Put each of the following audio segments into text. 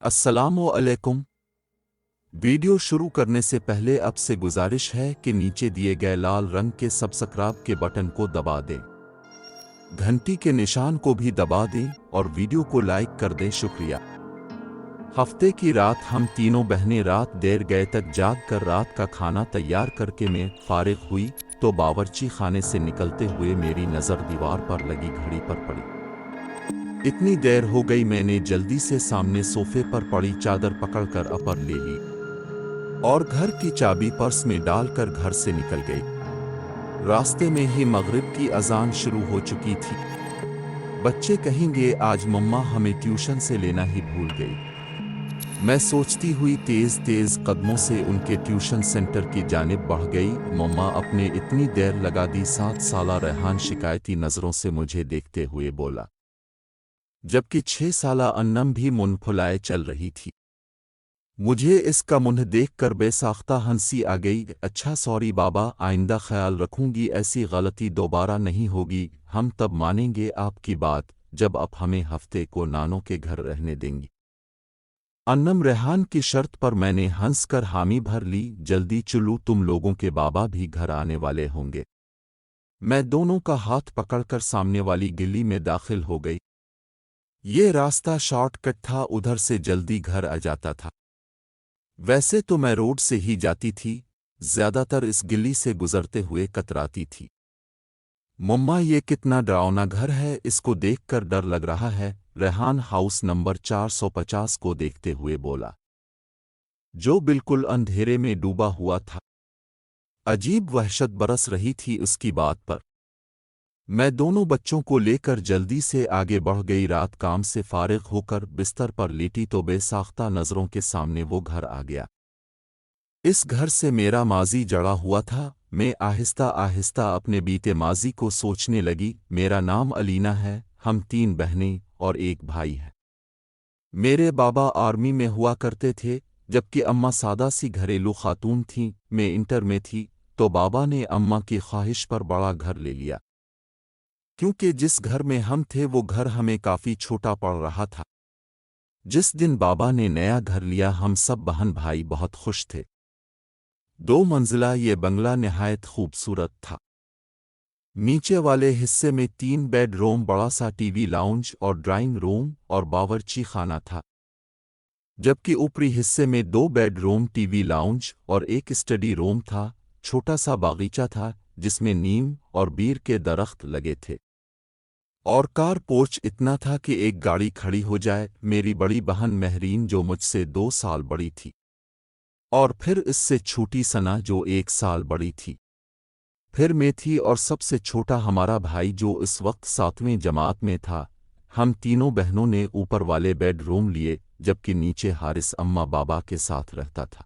अस्सलामुअलैकुम। वीडियो शुरू करने से पहले आपसे गुजारिश है कि नीचे दिए गए लाल रंग के सब्सक्राइब के बटन को दबा दें, घंटी के निशान को भी दबा दें और वीडियो को लाइक कर दें। शुक्रिया। हफ्ते की रात हम तीनों बहनें रात देर गए तक जाग कर रात का खाना तैयार करके मैं फारिग हुई तो बावर्ची खाने से निकलते हुए मेरी नज़र दीवार पर लगी घड़ी पर पड़ी। इतनी देर हो गई, मैंने जल्दी से सामने सोफे पर पड़ी चादर पकड़कर अपर ले ली और घर की चाबी पर्स में डालकर घर से निकल गई। रास्ते में ही मगरिब की अजान शुरू हो चुकी थी। बच्चे कहेंगे आज मम्मा हमें ट्यूशन से लेना ही भूल गई। मैं सोचती हुई तेज तेज कदमों से उनके ट्यूशन सेंटर की जानिब बढ़ गई। मम्मा अपने इतनी देर लगा दी। 7 साला रेहान शिकायती नज़रों से मुझे देखते हुए बोला, जबकि 6 साला अन्नम भी मुंह फुलाए चल रही थी। मुझे इसका मुंह देखकर बेसाख्ता हंसी आ गई। अच्छा सॉरी बाबा, आइंदा ख्याल रखूंगी, ऐसी गलती दोबारा नहीं होगी। हम तब मानेंगे आपकी बात जब आप हमें हफ्ते को नानों के घर रहने देंगी। अन्नम रेहान की शर्त पर मैंने हंसकर हामी भर ली। जल्दी चलूं, तुम लोगों के बाबा भी घर आने वाले होंगे। मैं दोनों का हाथ पकड़कर सामने वाली गली में दाखिल हो गई। ये रास्ता शॉर्टकट था, उधर से जल्दी घर आ जाता था। वैसे तो मैं रोड से ही जाती थी, ज्यादातर इस गली से गुजरते हुए कतराती थी। मम्मा ये कितना डरावना घर है, इसको देखकर डर लग रहा है। रेहान हाउस नंबर 450 को देखते हुए बोला, जो बिल्कुल अंधेरे में डूबा हुआ था। अजीब वहशत बरस रही थी उसकी बात पर। मैं दोनों बच्चों को लेकर जल्दी से आगे बढ़ गई। रात काम से फारिग होकर बिस्तर पर लेटी तो बेसाख्ता नज़रों के सामने वो घर आ गया। इस घर से मेरा माजी जड़ा हुआ था। मैं आहिस्ता आहिस्ता अपने बीते माजी को सोचने लगी। मेरा नाम अलीना है, हम 3 बहनें और एक भाई है। मेरे बाबा आर्मी में हुआ करते थे, जबकि अम्मा सादा सी घरेलू खातून थीं। मैं इंटर में थी तो बाबा ने अम्मा की ख्वाहिश पर बड़ा घर ले लिया। क्योंकि जिस घर में हम थे वो घर हमें काफ़ी छोटा पड़ रहा था। जिस दिन बाबा ने नया घर लिया हम सब बहन भाई बहुत खुश थे। 2 मंजिला ये बंगला निहायत खूबसूरत था। नीचे वाले हिस्से में 3 बेडरूम, बड़ा सा टीवी, लाउंज और ड्राइंग रूम और बावर्ची खाना था, जबकि ऊपरी हिस्से में 2 बेडरूम, टीवी, लाउंज और एक स्टडी रूम था। छोटा सा बागीचा था जिसमें नीम और बीर के दरख्त लगे थे और कार पोर्च इतना था कि एक गाड़ी खड़ी हो जाए। मेरी बड़ी बहन महरीन जो मुझसे 2 साल बड़ी थी, और फिर इससे छोटी सना जो 1 साल बड़ी थी, फिर मैं थी और सबसे छोटा हमारा भाई जो इस वक्त 7वीं जमात में था। हम तीनों बहनों ने ऊपर वाले बेडरूम लिए, जबकि नीचे हारिस अम्मा बाबा के साथ रहता था।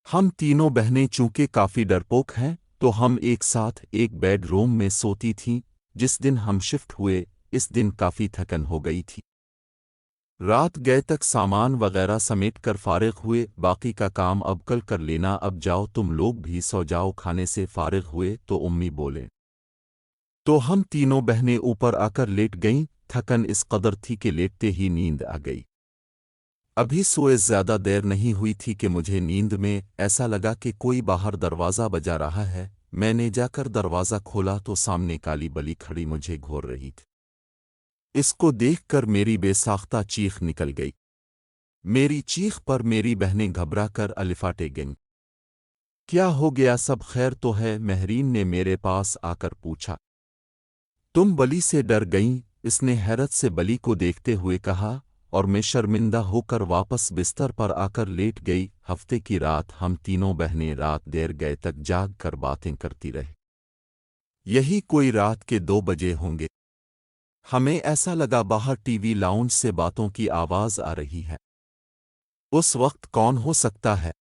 हम तीनों बहनें चूंकि काफ़ी डरपोक हैं तो हम एक साथ एक बेडरूम में सोती थीं। जिस दिन हम शिफ्ट हुए इस दिन काफ़ी थकन हो गई थी। रात गए तक सामान वगैरह समेट कर फारिग हुए। बाकी का काम अब कल कर लेना, अब जाओ तुम लोग भी सो जाओ। खाने से फारिग हुए तो उम्मी बोले तो हम तीनों बहनें ऊपर आकर लेट गईं। थकन इस कदर थी कि लेटते ही नींद आ गई। अभी सोए ज्यादा देर नहीं हुई थी कि मुझे नींद में ऐसा लगा कि कोई बाहर दरवाज़ा बजा रहा है। मैंने जाकर दरवाज़ा खोला तो सामने काली बली खड़ी मुझे घूर रही थी। इसको देखकर मेरी बेसाख्ता चीख निकल गई। मेरी चीख पर मेरी बहनें घबरा कर अलिफाटे गईं। क्या हो गया, सब खैर तो है? महरीन ने मेरे पास आकर पूछा। तुम बली से डर गईं? इसने हैरत से बली को देखते हुए कहा, और मैं शर्मिंदा होकर वापस बिस्तर पर आकर लेट गई। हफ्ते की रात हम तीनों बहनें रात देर गए तक जाग कर बातें करती रही। यही कोई रात के 2 बजे होंगे। हमें ऐसा लगा बाहर टीवी लाउंज से बातों की आवाज़ आ रही है। उस वक्त कौन हो सकता है?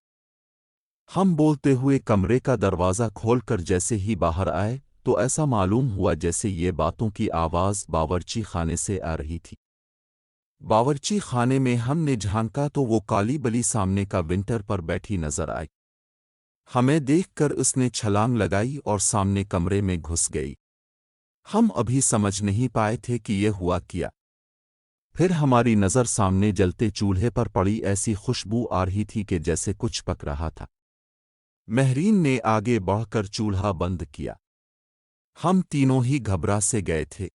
हम बोलते हुए कमरे का दरवाज़ा खोलकर जैसे ही बाहर आए तो ऐसा मालूम हुआ जैसे ये बातों की आवाज़ बावर्ची खाने से आ रही थी। बावर्ची खाने में हमने झांका तो वो काली बली सामने का विंटर पर बैठी नजर आई। हमें देखकर उसने छलांग लगाई और सामने कमरे में घुस गई। हम अभी समझ नहीं पाए थे कि ये हुआ क्या। پھر ہماری نظر سامنے جلتے چولہے پر پڑی، ایسی خوشبو آ رہی تھی کہ جیسے کچھ پک رہا تھا۔ مہرین نے آگے بڑھ کر چولہا بند کیا۔ ہم تینوں ہی گھبرا سے گئے تھے۔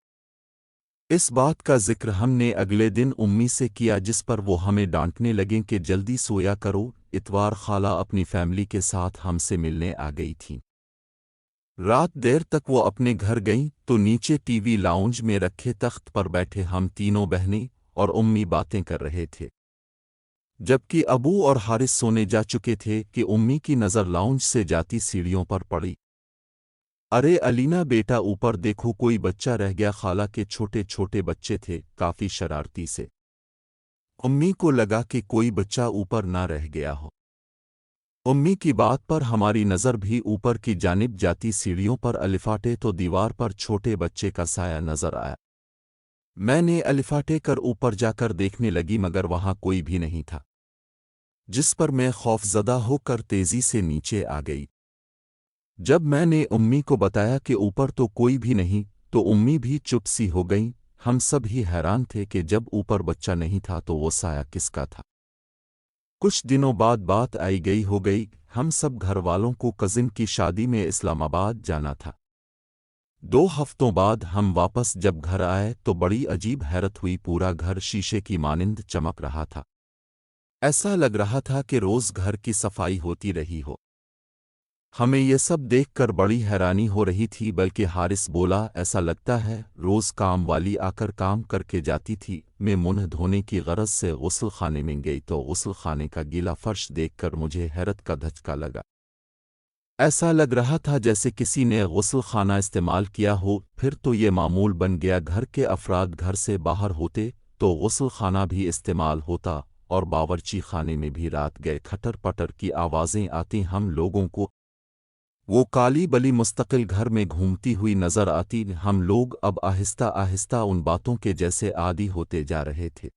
اس بات کا ذکر ہم نے اگلے دن امی سے کیا، جس پر وہ ہمیں ڈانٹنے لگیں کہ جلدی سویا کرو۔ اتوار خالہ اپنی فیملی کے ساتھ ہم سے ملنے آ گئی تھیں۔ رات دیر تک وہ اپنے گھر گئیں تو نیچے ٹی وی لاؤنج میں رکھے تخت پر بیٹھے ہم تینوں بہنیں اور امی باتیں کر رہے تھے، جبکہ ابو اور حارث سونے جا چکے تھے کہ امی کی نظر لاؤنج سے جاتی سیڑھیوں پر پڑی۔ ارے الینا بیٹا، اوپر دیکھو، کوئی بچہ رہ گیا۔ خالہ کے چھوٹے چھوٹے بچے تھے، کافی شرارتی سے۔ امی کو لگا کہ کوئی بچہ اوپر نہ رہ گیا ہو۔ امی کی بات پر ہماری نظر بھی اوپر کی جانب جاتی سیڑھیوں پر الفاٹے تو دیوار پر چھوٹے بچے کا سایہ نظر آیا۔ میں نے الفاٹے کر اوپر جا کر دیکھنے لگی، مگر وہاں کوئی بھی نہیں تھا، جس پر میں خوف زدہ ہو کر تیزی سے نیچے آ گئی۔ جب میں نے امی کو بتایا کہ اوپر تو کوئی بھی نہیں، تو امی بھی چپ سی ہو گئیں۔ ہم سب ہی حیران تھے کہ جب اوپر بچہ نہیں تھا تو وہ سایہ کس کا تھا۔ کچھ دنوں بعد بات آئی گئی ہو گئی، ہم سب گھر والوں کو کزن کی شادی میں اسلام آباد جانا تھا۔ 2 ہفتوں بعد ہم واپس جب گھر آئے تو بڑی عجیب حیرت ہوئی، پورا گھر شیشے کی مانند چمک رہا تھا۔ ایسا لگ رہا تھا کہ روز گھر کی صفائی ہوتی رہی ہو۔ ہمیں یہ سب دیکھ کر بڑی حیرانی ہو رہی تھی، بلکہ حارث بولا، ایسا لگتا ہے روز کام والی آ کر کام کر کے جاتی تھی۔ میں منہ دھونے کی غرض سے غسل خانے میں گئی تو غسل خانے کا گیلا فرش دیکھ کر مجھے حیرت کا دھچکا لگا۔ ایسا لگ رہا تھا جیسے کسی نے غسل خانہ استعمال کیا ہو۔ پھر تو یہ معمول بن گیا، گھر کے افراد گھر سے باہر ہوتے تو غسل خانہ بھی استعمال ہوتا، اور باورچی خانے میں بھی رات گئے کھٹر پٹر کی آوازیں آتی ہم لوگوں کو۔ وہ کالی بلی مستقل گھر میں گھومتی ہوئی نظر آتی۔ ہم لوگ اب آہستہ آہستہ ان باتوں کے جیسے عادی ہوتے جا رہے تھے۔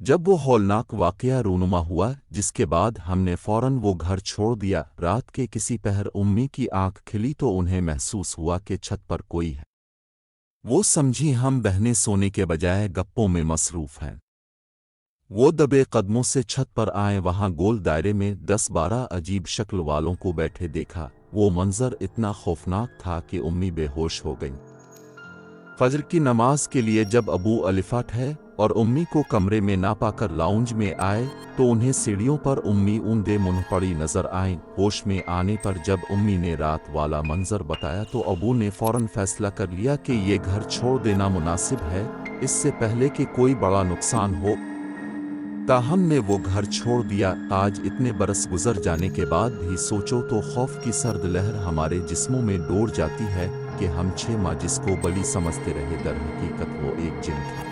جب وہ ہولناک واقعہ رونما ہوا، جس کے بعد ہم نے فوراً وہ گھر چھوڑ دیا، رات کے کسی پہر امی کی آنکھ کھلی تو انہیں محسوس ہوا کہ چھت پر کوئی ہے۔ وہ سمجھی ہم بہنیں سونے کے بجائے گپوں میں مصروف ہیں۔ وہ دبے قدموں سے چھت پر آئیں، وہاں گول دائرے میں 10-12 عجیب شکل والوں کو بیٹھے دیکھا۔ وہ منظر اتنا خوفناک تھا کہ امی بے ہوش ہو گئیں۔ فجر کی نماز کے لیے جب ابو الفاٹ ہے اور امی کو کمرے میں نہ پا کر لاؤنج میں آئے تو انہیں سیڑھیوں پر امی اوندے منہ پڑی نظر آئیں۔ ہوش میں آنے پر جب امی نے رات والا منظر بتایا تو ابو نے فوراً فیصلہ کر لیا کہ یہ گھر چھوڑ دینا مناسب ہے، اس سے پہلے کہ کوئی بڑا نقصان ہو۔ تاہم نے وہ گھر چھوڑ دیا۔ آج اتنے برس گزر جانے کے بعد بھی سوچو تو خوف کی سرد لہر ہمارے جسموں میں دوڑ جاتی ہے کہ ہم 6 ماہ جس کو بلی سمجھتے رہے، در حقیقت وہ ایک جن تھا۔